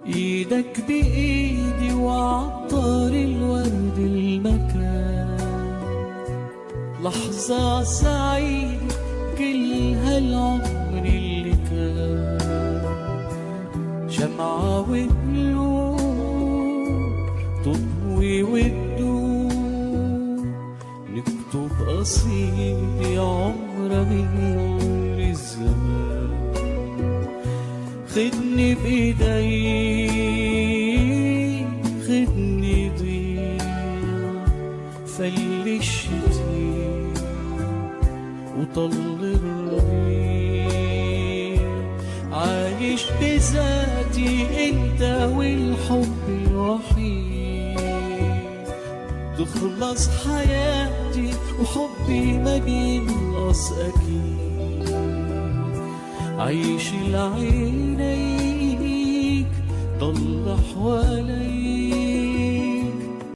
ايدك بايدي وعطر الورد المكان، لحظة سعيدة كل هالعمر اللي كان، شمعة ونور تضوي وتدوم، نكتب قصيدة عمرها من عمر الزمان. خدني بإيديك خدني ضيع فل الشتي وطل الربيع، عايش بذاتي انت والحب الوحيد، تخلص حياتي وحبي ما بينقص اكيد، عيش لعينيك ضل حواليك